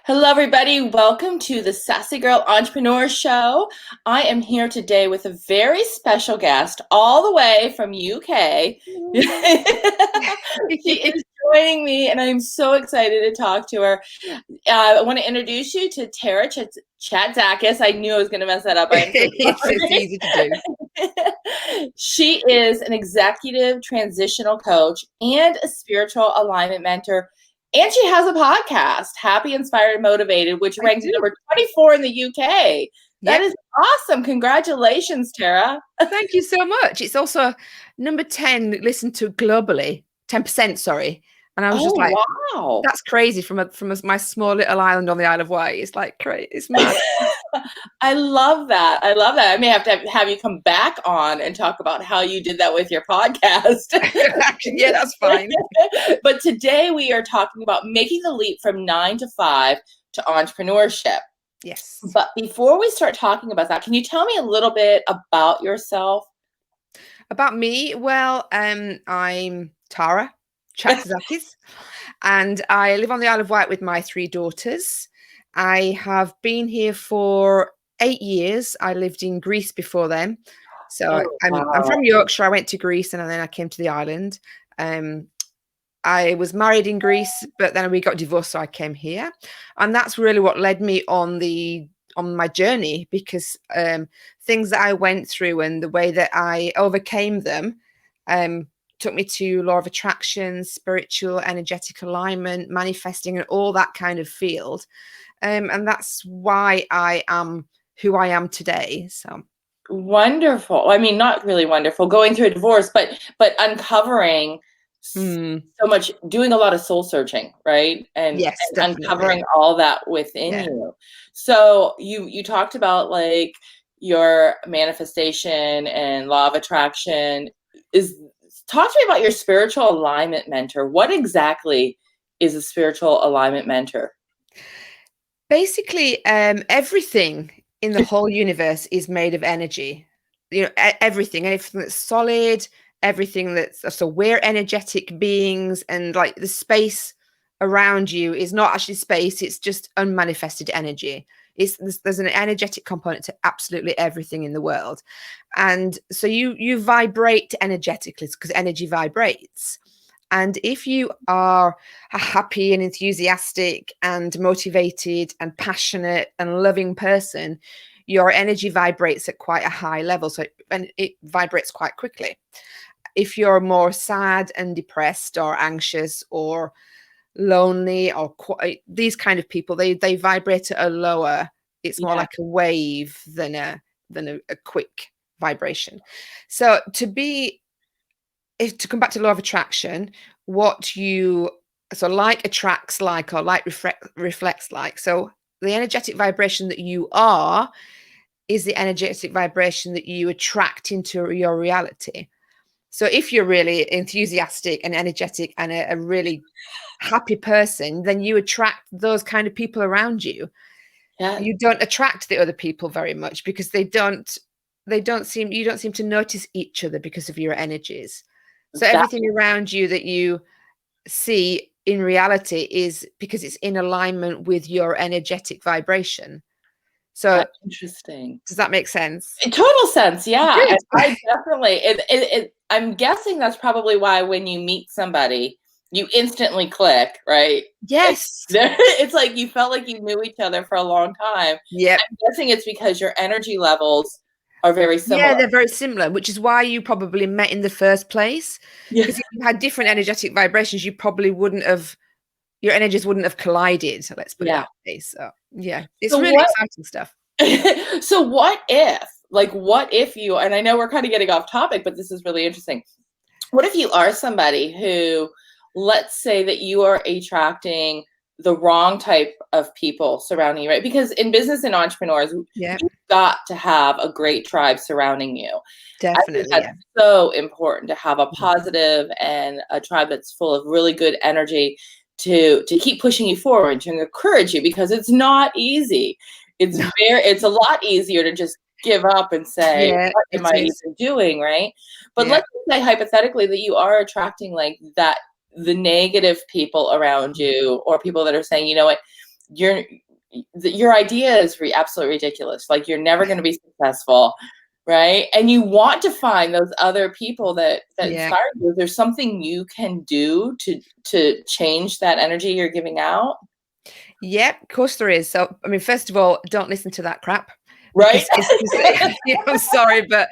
Hello, everybody. Welcome to the Sassy Girl Entrepreneur Show. I am here today with a very special guest, all the way from UK. She is joining me, and I'm so excited to talk to her. I want to introduce you to Tara Chatzakis. I knew I was going to mess that up. I'm so It's easy to do. She is an executive transitional coach and a spiritual alignment mentor. And she has a podcast, Happy, Inspired, and Motivated, which ranks number 24 in the UK. That is awesome. Congratulations, Tara. Thank you so much. It's also number 10 listened to globally, 10%, sorry. And I was just like, wow, that's crazy from my small little island on the Isle of Wight. It's like crazy. It's mad. I love that. I may have to have you come back on and talk about how you did that with your podcast. Yeah, that's fine. But today we are talking about making the leap from 9 to 5 to entrepreneurship. Yes. But before we start talking about that, can you tell me a little bit about yourself? About me? Well, I'm Tara Chatzakis, and I live on the Isle of Wight with my 3 daughters. I have been here for 8 years. I lived in Greece before then. So I'm from Yorkshire. I went to Greece and then I came to the island. I was married in Greece, but then we got divorced, so I came here. And that's really what led me on my journey, because things that I went through and the way that I overcame them took me to law of attraction, spiritual, energetic alignment, manifesting, and all that kind of field. And that's why I am who I am today. So wonderful. I mean, not really wonderful, going through a divorce, but uncovering so much, doing a lot of soul searching, right? And, yes, and uncovering all that within you. So you talked about like your manifestation and law of attraction. Talk to me about your spiritual alignment mentor. What exactly is a spiritual alignment mentor? Basically, everything in the whole universe is made of energy. You know, everything that's solid, everything so we're energetic beings, and like the space around you is not actually space, it's just unmanifested energy. There's an energetic component to absolutely everything in the world. And so you vibrate energetically because energy vibrates. And if you are a happy and enthusiastic and motivated and passionate and loving person, your energy vibrates at quite a high level. And it vibrates quite quickly. If you're more sad and depressed or anxious or lonely or these kind of people, they vibrate at a lower. It's more like a wave than a quick vibration. So to come back to law of attraction, like attracts like, or like reflects like. So the energetic vibration that you are is the energetic vibration that you attract into your reality. So if you're really enthusiastic and energetic and a really happy person, then you attract those kind of people around you. Yeah. You don't attract the other people very much because you don't seem to notice each other because of your energies. So everything around you that you see in reality is because it's in alignment with your energetic vibration. So that's interesting. Does that make sense? Total sense. Yeah. I definitely, I'm guessing that's probably why when you meet somebody, you instantly click, right? Yes. It's like you felt like you knew each other for a long time. Yeah. I'm guessing it's because your energy levels are very similar. Yeah, they're very similar, which is why you probably met in the first place. Because if you had different energetic vibrations, your energies wouldn't have collided. So let's put it that way. So yeah, it's really exciting stuff. So what if you, and I know we're kind of getting off topic, but this is really interesting. What if you are somebody who, let's say that you are attracting the wrong type of people surrounding you, right? Because in business and entrepreneurs, you've got to have a great tribe surrounding you. Definitely. I think that's so important to have a positive and a tribe that's full of really good energy to keep pushing you forward, to encourage you, because it's not easy. It's a lot easier to just give up and say, what am I even doing, right? But let's say hypothetically that you are attracting like that, the negative people around you, or people that are saying, you know what, your idea is absolutely ridiculous. Like, you're never going to be successful, right? And you want to find those other people that inspire you. There's something you can do to change that energy you're giving out. Yep, of course there is. So, I mean, first of all, don't listen to that crap. Right? I'm sorry, but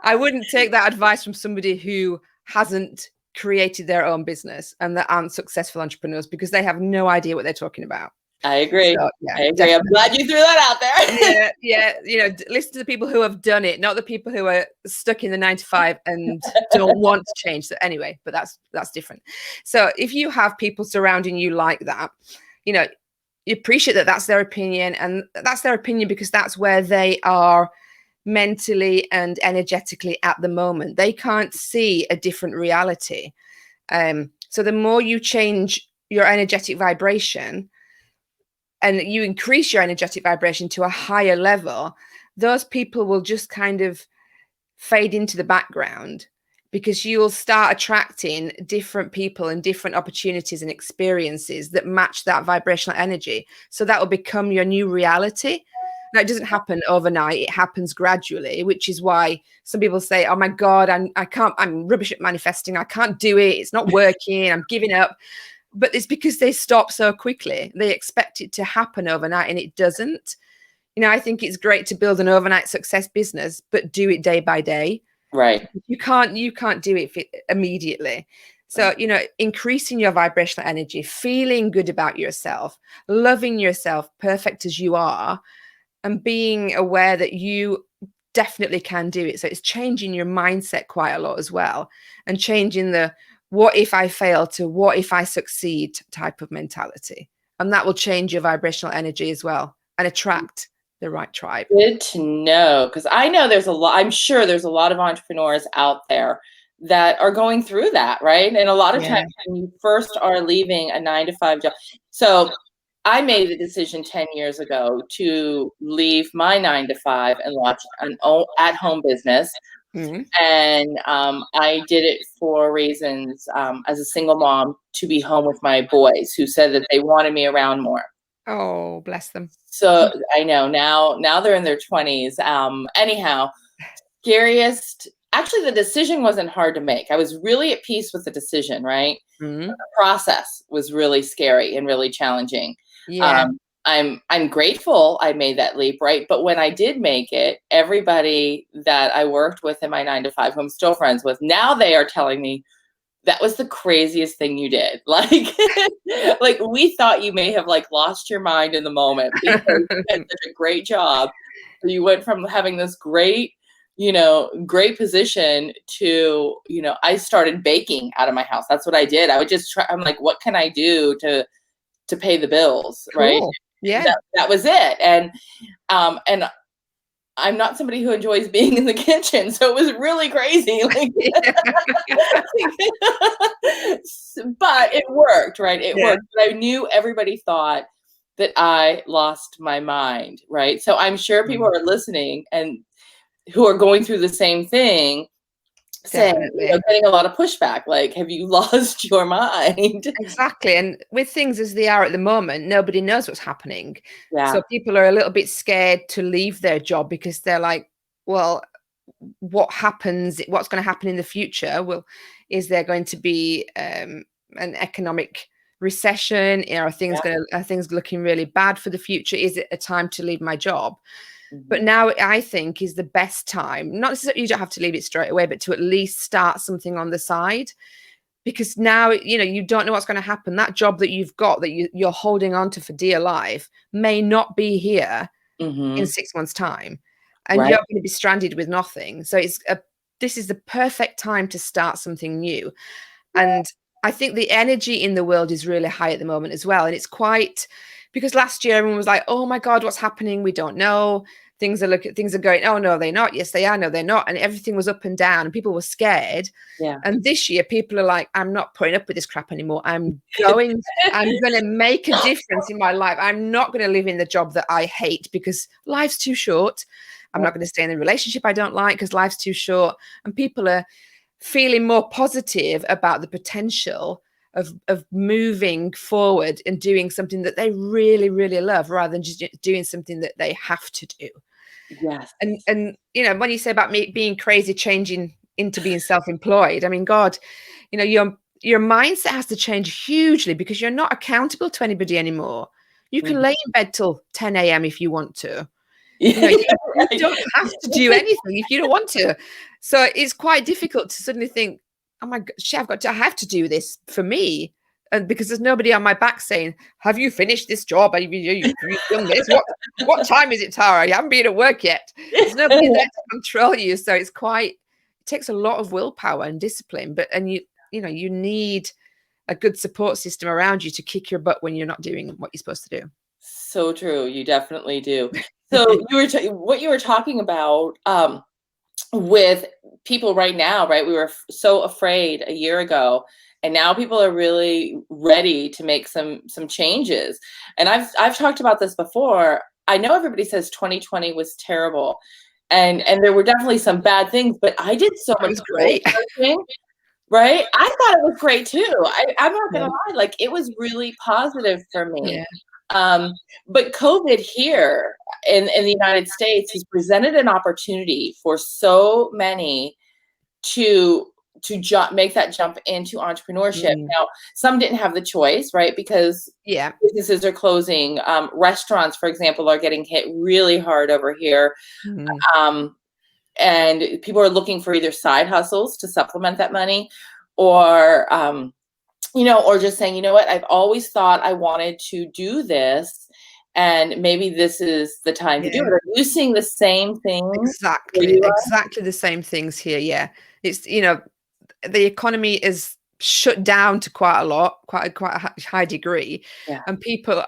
I wouldn't take that advice from somebody who hasn't created their own business and that aren't successful entrepreneurs, because they have no idea what they're talking about. I agree. So, yeah, I agree. definitely. I'm glad you threw that out there. Yeah. You know, listen to the people who have done it, not the people who are stuck in the 9 to 5 and don't want to change. So anyway, but that's different. So if you have people surrounding you like that, you know, you appreciate that that's their opinion, and that's their opinion because that's where they are mentally and energetically at the moment. They can't see a different reality. So the more you change your energetic vibration and you increase your energetic vibration to a higher level, those people will just kind of fade into the background, because you'll start attracting different people and different opportunities and experiences that match that vibrational energy. So that will become your new reality. Now, it doesn't happen overnight. It happens gradually, which is why some people say, oh my God, I'm rubbish at manifesting. I can't do it. It's not working. I'm giving up. But it's because they stop so quickly. They expect it to happen overnight, and it doesn't. You know, I think it's great to build an overnight success business, but do it day by day. Right. You can't do it immediately. So, you know, increasing your vibrational energy, feeling good about yourself, loving yourself perfect as you are, and being aware that you definitely can do it. So it's changing your mindset quite a lot as well, and changing the what if I fail to what if I succeed type of mentality. And that will change your vibrational energy as well and attract the right tribe. Good to know, because I know I'm sure there's a lot of entrepreneurs out there that are going through that, right? And a lot of times when you first are leaving a 9-to-5 job. So I made the decision 10 years ago to leave my 9-to-5 and launch an at-home business. Mm-hmm. And I did it for reasons as a single mom, to be home with my boys, who said that they wanted me around more. Oh, bless them. So I know now they're in their 20s. Anyhow, actually, the decision wasn't hard to make. I was really at peace with the decision, right? Mm-hmm. The process was really scary and really challenging. Yeah. I'm grateful I made that leap, right? But when I did make it, everybody that I worked with in my 9-to-5, who I'm still friends with, now they are telling me, that was the craziest thing you did. Like, like we thought you may have like lost your mind in the moment because you had such a great job. You went from having this great position to, I started baking out of my house. That's what I did. I would just try. I'm like, what can I do to pay the bills? Cool. Right. Yeah. That was it. And I'm not somebody who enjoys being in the kitchen, so it was really crazy. But it worked, right? It worked. But I knew everybody thought that I lost my mind, right? So I'm sure people are listening and who are going through the same thing, saying, getting a lot of pushback, like, have you lost your mind? Exactly. And with things as they are at the moment, nobody knows what's happening. Yeah. So people are a little bit scared to leave their job because they're like, well, what happens? What's going to happen in the future? Well, is there going to be an economic recession? Are things looking really bad for the future? Is it a time to leave my job? But now I think is the best time, not necessarily you don't have to leave it straight away, but to at least start something on the side, because now, you don't know what's going to happen. That job that you've got that you're holding on to for dear life may not be here in 6 months' time, and you're going to be stranded with nothing. So this is the perfect time to start something new. And I think the energy in the world is really high at the moment as well. And it's quite, because last year everyone was like, oh my God, what's happening? We don't know. Things are going, oh no, they're not. Yes, they are. No, they're not. And everything was up and down and people were scared. Yeah. And this year people are like, I'm not putting up with this crap anymore. I'm going to make a difference in my life. I'm not going to live in the job that I hate because life's too short. I'm not going to stay in a relationship I don't like because life's too short. And people are feeling more positive about the potential of moving forward and doing something that they really, really love, rather than just doing something that they have to do. Yes. And you know, when you say about me being crazy, changing into being self-employed, I mean, God, you know, your mindset has to change hugely, because you're not accountable to anybody anymore. You can lay in bed till 10 a.m. if you want to. You know, you don't have to do anything if you don't want to. So it's quite difficult to suddenly think, oh my God, shit, I have to do this for me. And because there's nobody on my back saying, have you finished this job? Have you done this? What time is it, Tara? You haven't been at work yet. There's nobody there to control you. So it takes a lot of willpower and discipline. You know, you need a good support system around you to kick your butt when you're not doing what you're supposed to do. So true. You definitely do. So what you were talking about with people right now, right? We were so afraid a year ago, and now people are really ready to make some changes. And I've talked about this before. I know everybody says 2020 was terrible, and there were definitely some bad things, but I did so much great. Right? I thought it was great too. I'm not gonna lie, like it was really positive for me. Yeah. But COVID here in the United States has presented an opportunity for so many to make that jump into entrepreneurship. Now, some didn't have the choice, right? Because businesses are closing. Restaurants, for example, are getting hit really hard over here. And people are looking for either side hustles to supplement that money, or you know, or just saying, you know what, I've always thought I wanted to do this, and maybe this is the time to do it. Are you seeing the same thing? Exactly the same things here. Yeah, it's, you know, the economy is shut down to quite a high degree, and people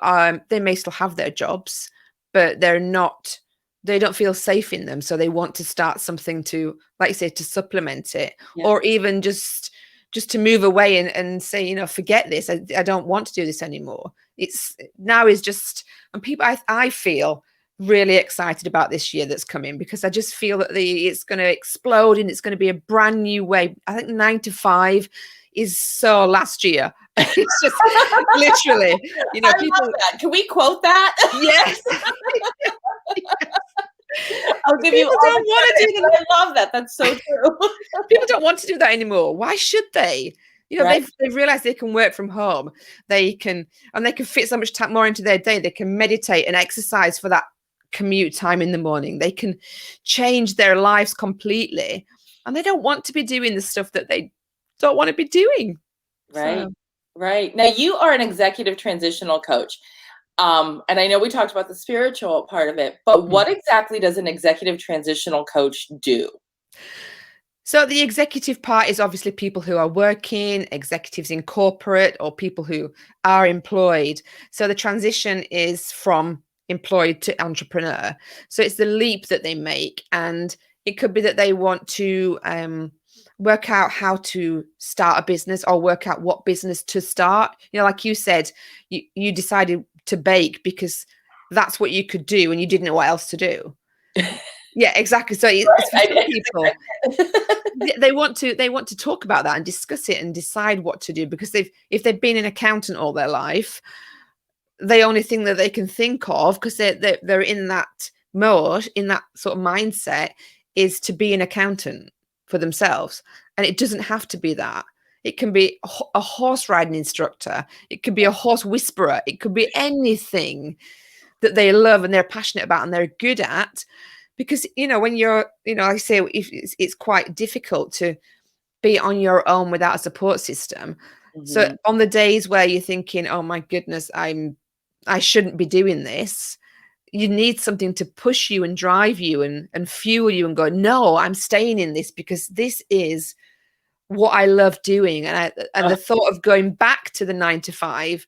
they may still have their jobs, but they don't feel safe in them, so they want to start something to, like you say, to supplement it, or even just to move away and say, you know, forget this. I don't want to do this anymore. It's now is just, and people, I feel really excited about this year that's coming, because I just feel that it's going to explode, and it's going to be a brand new way. I think 9 to 5 is so last year. It's just literally, you know, people. Love that. Can we quote that? Yes. I'll give you. Don't want to do that. I love that. That's so true. People don't want to do that anymore. Why should they? You know, they've realized they can work from home. They can fit so much time more into their day. They can meditate and exercise for that commute time in the morning. They can change their lives completely, and they don't want to be doing the stuff that they don't want to be doing. Right. Right. Now, you are an executive transitional coach. And I know we talked about the spiritual part of it, but what exactly does an executive transitional coach do? So the executive part is obviously people who are working, executives in corporate, or people who are employed. So the transition is from employed to entrepreneur. So it's the leap that they make. And it could be that they want to work out how to start a business, or work out what business to start. You know, like you said, you decided to bake because that's what you could do and you didn't know what else to do. Yeah, exactly. So it's for some people, they want to talk about that and discuss it and decide what to do, because if they've been an accountant all their life, the only thing that they can think of, because they're in that mode, in that sort of mindset, is to be an accountant for themselves. And it doesn't have to be that. It can be a horse riding instructor. It could be a horse whisperer. It could be anything that they love and they're passionate about and they're good at. Because, you know, when you're, you know, I say it's quite difficult to be on your own without a support system. So on the days where you're thinking, oh my goodness, I shouldn't be doing this, you need something to push you and drive you and fuel you and go, no, I'm staying in this because this is what I love doing. And the thought of going back to the 9 to 5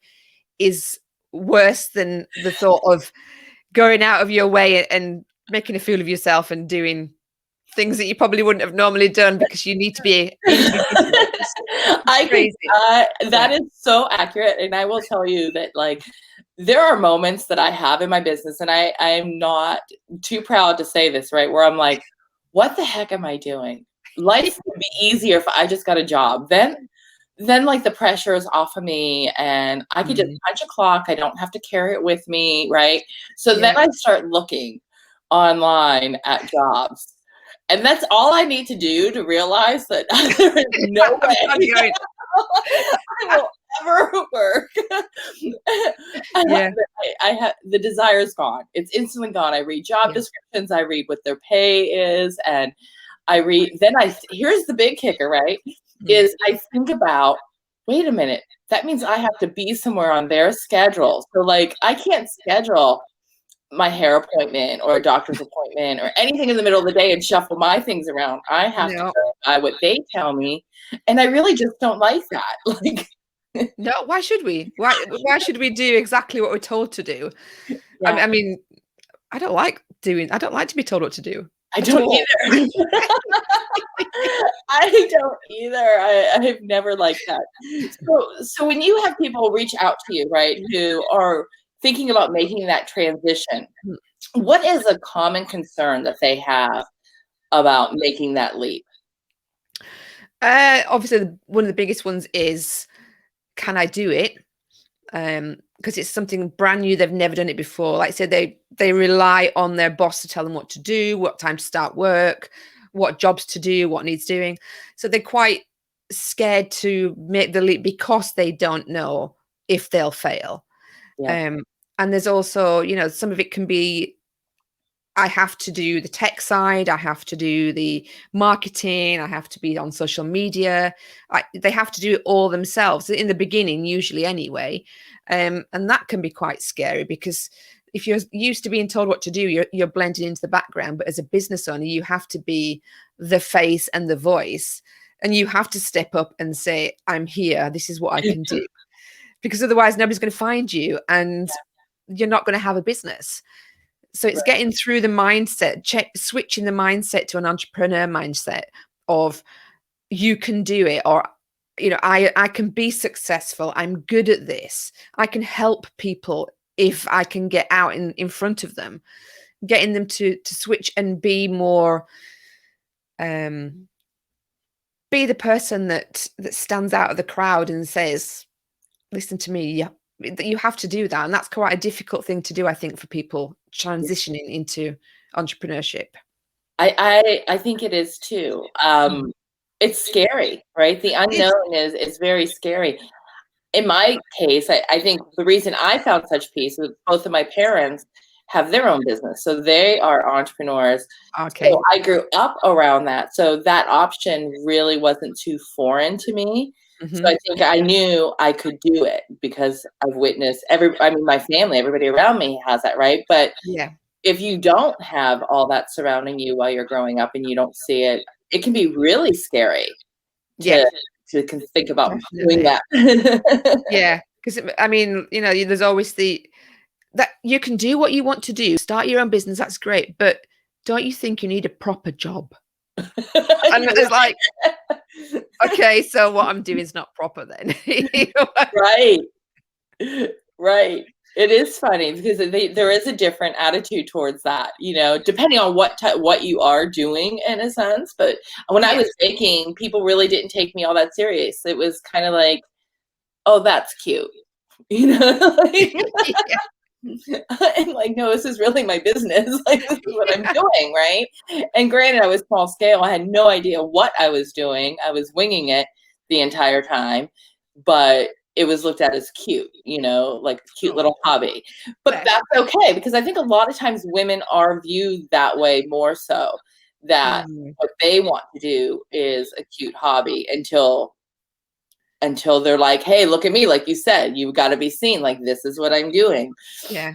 is worse than the thought of going out of your way and making a fool of yourself and doing things that you probably wouldn't have normally done because you need to be that is so accurate. And I will tell you that, like, there are moments that I have in my business, and I'm not too proud to say this, right, where I'm like, what the heck am I doing? Life would be easier if I just got a job. Then then like the pressure is off of me and I could just punch a clock. I don't have to carry it with me, right? So then I start looking online at jobs. And that's all I need to do to realize that there is no way I will ever work. I have the desire is gone. It's instantly gone. I read job descriptions. I read what their pay is, and here's the big kicker, right? Is I think about, wait a minute, that means I have to be somewhere on their schedule. So like I can't schedule my hair appointment or a doctor's appointment or anything in the middle of the day and shuffle my things around. I have to go by what they tell me. And I really just don't like that. Like, no, why should we? Why should we do exactly what we're told to do? Yeah. I mean, I don't like to be told what to do. I don't either. I don't either. I've never liked that. So when you have people reach out to you, right, who are thinking about making that transition, what is a common concern that they have about making that leap? Obviously, one of the biggest ones is, can I do it? Because it's something brand new. They've never done it before. Like I said, they rely on their boss to tell them what to do, what time to start work, what jobs to do, what needs doing. So they're quite scared to make the leap because they don't know if they'll fail. Yeah. And there's also, some of it can be, I have to do the tech side, I have to do the marketing, I have to be on social media. They have to do it all themselves in the beginning, usually anyway. And that can be quite scary because if you're used to being told what to do, you're blending into the background. But as a business owner, you have to be the face and the voice, and you have to step up and say, I'm here, this is what I can do. Because otherwise nobody's going to find you and you're not going to have a business. So it's getting through the mindset, switching the mindset to an entrepreneur mindset of you can do it, or, I can be successful. I'm good at this. I can help people if I can get out in front of them, getting them to switch and be more, be the person that stands out of the crowd and says, listen to me. Yeah. You have to do that. And that's quite a difficult thing to do, I think, for people transitioning into entrepreneurship. I think it is too. It's scary, right? The unknown is very scary. In my case, I think the reason I found such peace was both of my parents have their own business. So they are entrepreneurs. Okay. So I grew up around that. So that option really wasn't too foreign to me. Mm-hmm. So I think I knew I could do it because I've witnessed my family, everybody around me has that, right? But if you don't have all that surrounding you while you're growing up and you don't see it, it can be really scary to think about doing that. Yeah, because there's always that you can do what you want to do, start your own business, that's great, but don't you think you need a proper job? And it's like, okay, so what I'm doing is not proper then. Right. It is funny because there is a different attitude towards that, depending on what you are doing in a sense. But when I was baking, people really didn't take me all that serious. It was kind of like, oh, that's cute, I'm like, no, this is really my business. Like, this is what I'm doing, right? And granted, I was small scale. I had no idea what I was doing. I was winging it the entire time, but it was looked at as cute, like a cute little hobby. But that's okay, because I think a lot of times women are viewed that way more so, that what they want to do is a cute hobby until they're like, hey, look at me. Like you said, you've got to be seen. Like, this is what I'm doing. Yeah.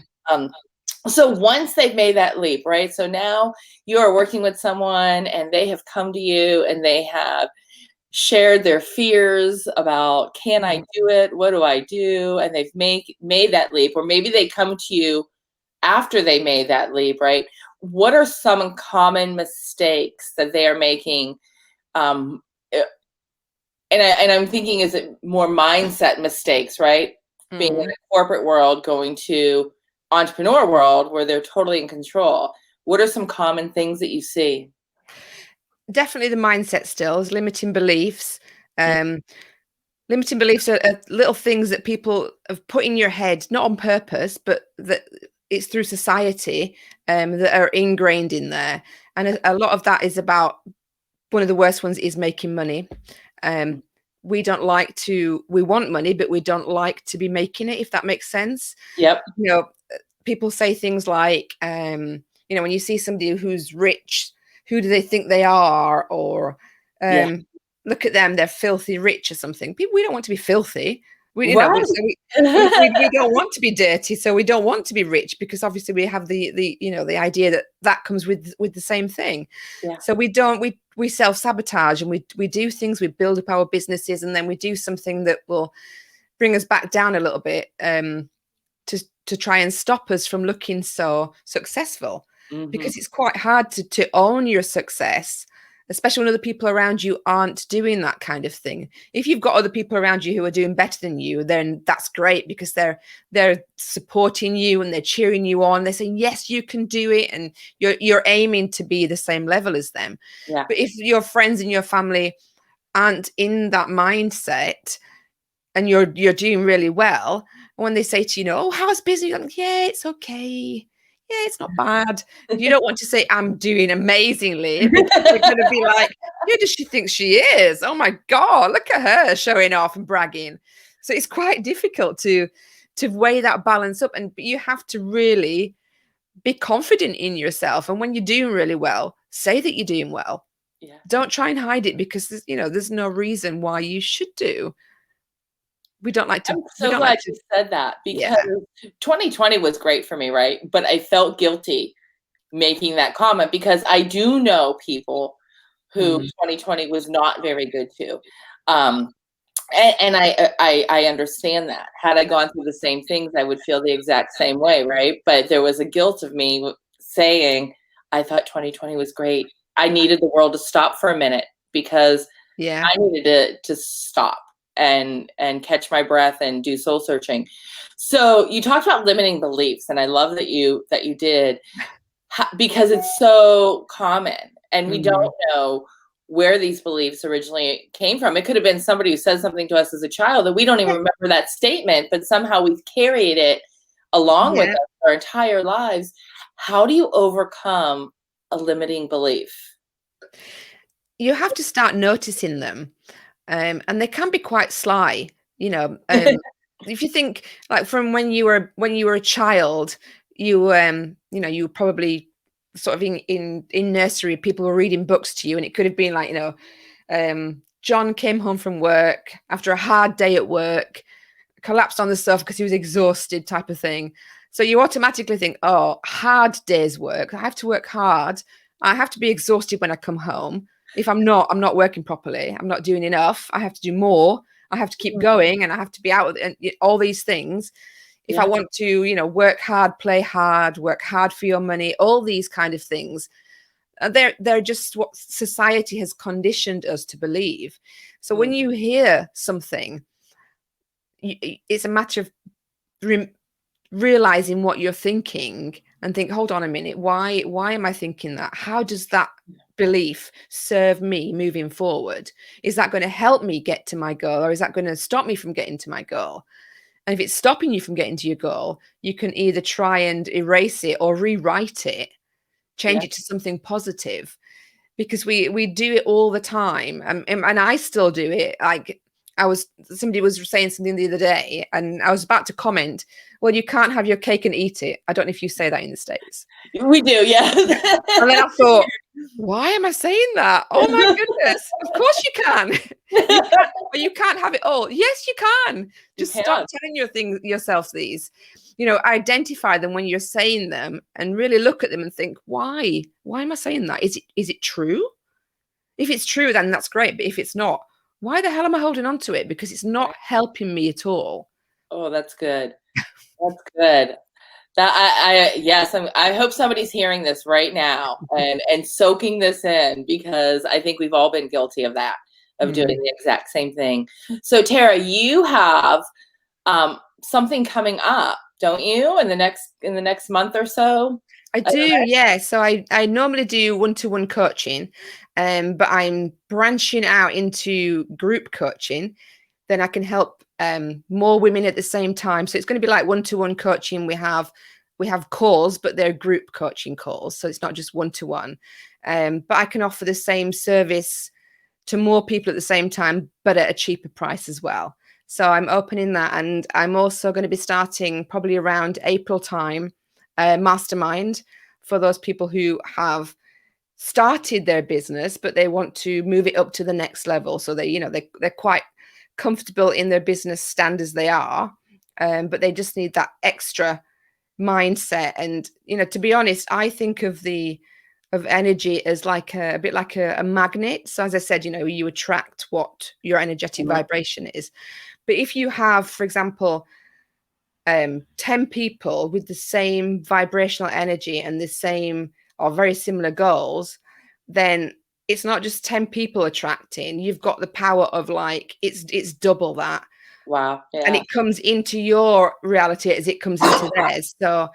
So once they've made that leap, right? So now you are working with someone and they have come to you and they have shared their fears about, can I do it? What do I do? And they've made that leap, or maybe they come to you after they made that leap, right? What are some common mistakes that they are making? And I'm thinking, is it more mindset mistakes, right? Being in the corporate world, going to entrepreneur world where they're totally in control. What are some common things that you see? Definitely the mindset still is limiting beliefs, Limiting beliefs are little things that people have put in your head, not on purpose, but that it's through society that are ingrained in there. And a lot of that is about, one of the worst ones is making money. We want money, but we don't like to be making it, if that makes sense. Yep. You know, people say things like, when you see somebody who's rich, who do they think they are? Or look at them, they're filthy rich or something. We don't want to be filthy. We don't want to be dirty, so we don't want to be rich, because obviously we have the idea that comes with the same thing. Yeah. So we self-sabotage, and we do things, we build up our businesses, and then we do something that will bring us back down a little bit to try and stop us from looking so successful. Because it's quite hard to own your success, especially when other people around you aren't doing that kind of thing. If you've got other people around you who are doing better than you, then that's great, because they're supporting you and they're cheering you on. They're saying, yes, you can do it. And you're aiming to be the same level as them. Yeah. But if your friends and your family aren't in that mindset, and you're doing really well, when they say to you, oh, how's business? You're like, yeah, it's okay. Yeah, it's not bad. You don't want to say, I'm doing amazingly, because they're going to be like, who does she think she is? Oh my God, look at her showing off and bragging. So it's quite difficult to weigh that balance up. And you have to really be confident in yourself. And when you're doing really well, say that you're doing well. Yeah. Don't try and hide it, because there's no reason why you should do. We don't like to. I'm so glad you said that, because 2020 was great for me, right? But I felt guilty making that comment, because I do know people who 2020 was not very good to. And I understand that. Had I gone through the same things, I would feel the exact same way, right? But there was a guilt of me saying, I thought 2020 was great. I needed the world to stop for a minute, because I needed to stop and catch my breath and do soul searching. So you talked about limiting beliefs, and I love that you did, because it's so common, and we don't know where these beliefs originally came from. It could have been somebody who said something to us as a child that we don't even remember that statement, but somehow we've carried it along with us our entire lives. How do you overcome a limiting belief? You have to start noticing them. And they can be quite sly, if you think, like, from when you were a child, you were probably sort of in nursery, people were reading books to you, and it could have been like, John came home from work after a hard day at work, collapsed on the sofa because he was exhausted, type of thing. So you automatically think, oh, hard day's work. I have to work hard. I have to be exhausted when I come home. If I'm not working properly. I'm not doing enough. I have to do more. I have to keep going, and I have to be out, and all these things. If I want to, work hard, play hard, work hard for your money, all these kind of things, they're just what society has conditioned us to believe. So when you hear something, it's a matter of realizing what you're thinking and think, hold on a minute, why am I thinking that? How does that belief serve me moving forward? Is that going to help me get to my goal, or is that going to stop me from getting to my goal? And if it's stopping you from getting to your goal, you can either try and erase it or rewrite it, change it to something positive, because we do it all the time. And I still do it. Like, somebody was saying something the other day, and I was about to comment, well, you can't have your cake and eat it. I don't know if you say that in the States. We do, yeah. And then I thought, why am I saying that? Oh my goodness. Of course you can. You can't have it all. Yes, you can. Just stop telling yourself these. Identify them when you're saying them, and really look at them and think, why? Why am I saying that? Is it true? If it's true, then that's great. But if it's not, why the hell am I holding on to it? Because it's not helping me at all. Oh, that's good. That's good. I hope somebody's hearing this right now and soaking this in, because I think we've all been guilty of that, of doing the exact same thing. So Tara, you have something coming up, don't you, in the next month or so? I do, yeah. So I normally do one-to-one coaching, but I'm branching out into group coaching. then I can help more women at the same time. So it's going to be like one-to-one coaching. We have calls, but they're group coaching calls. So it's not just one-to-one. But I can offer the same service to more people at the same time, but at a cheaper price as well. So I'm opening that. And I'm also going to be starting probably around April time, mastermind for those people who have started their business, but they want to move it up to the next level. So they're quite comfortable in their business stand as they are, but they just need that extra mindset. And, to be honest, I think of energy as like a bit like a magnet. So as I said, you attract what your energetic vibration is. But if you have, for example, 10 people with the same vibrational energy and the same or very similar goals, then it's not just 10 people attracting. You've got the power of it's double that. Wow. Yeah. And it comes into your reality as it comes into theirs. So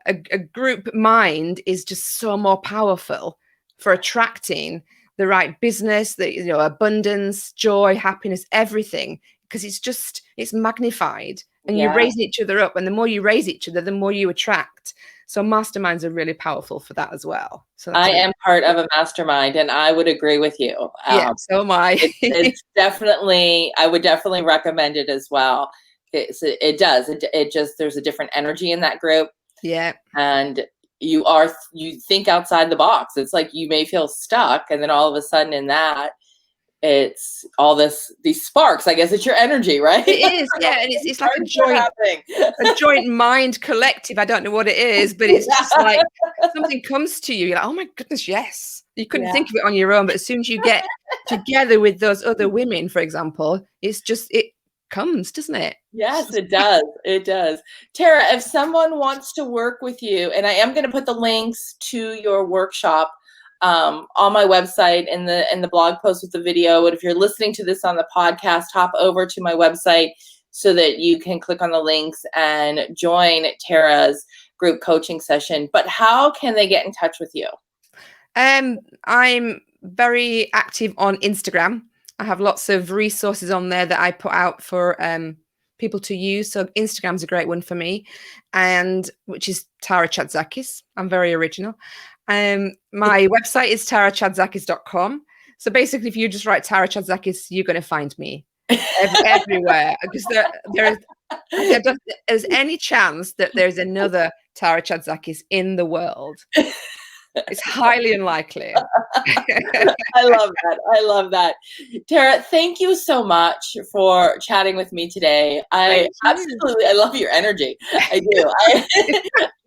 a group mind is just so more powerful for attracting the right business, the abundance, joy, happiness, everything, because it's magnified, and you raise each other up. And the more you raise each other, the more you attract. So masterminds are really powerful for that as well. So I am part of a mastermind, and I would agree with you. Yeah, so am I. It's definitely, I would definitely recommend it as well. It does. It just, there's a different energy in that group. Yeah. And you think outside the box. It's like you may feel stuck, and then all of a sudden in that, it's all these sparks. I guess it's your energy, right? It is, yeah. And it's like a joint mind collective. I don't know what it is, but it's just like something comes to you. You're like, oh my goodness, yes. You couldn't think of it on your own, but as soon as you get together with those other women, for example, it comes, doesn't it? Yes, it does. It does. Tara, if someone wants to work with you, and I am going to put the links to your workshop on my website in the blog post with the video. But if you're listening to this on the podcast, hop over to my website so that you can click on the links and join Tara's group coaching session. But how can they get in touch with you? I'm very active on Instagram. I have lots of resources on there that I put out for people to use. So Instagram's a great one for me, and which is Tara Chatzakis. I'm very original. My website is tarachatzakis.com. So basically, if you just write Tara Chatzakis, you're going to find me everywhere, because there's any chance that there's another Tara Chatzakis in the world. It's highly unlikely. I love that. I love that. Tara, thank you so much for chatting with me today. I love your energy. I do.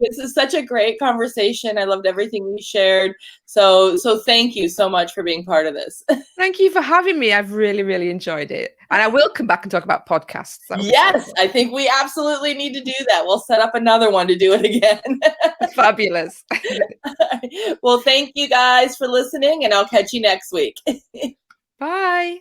This is such a great conversation. I loved everything we shared. So thank you so much for being part of this. Thank you for having me. I've really, really enjoyed it. And I will come back and talk about podcasts. Yes, I think we absolutely need to do that. We'll set up another one to do it again. Fabulous. Well, thank you guys for listening, and I'll catch you next week. Bye.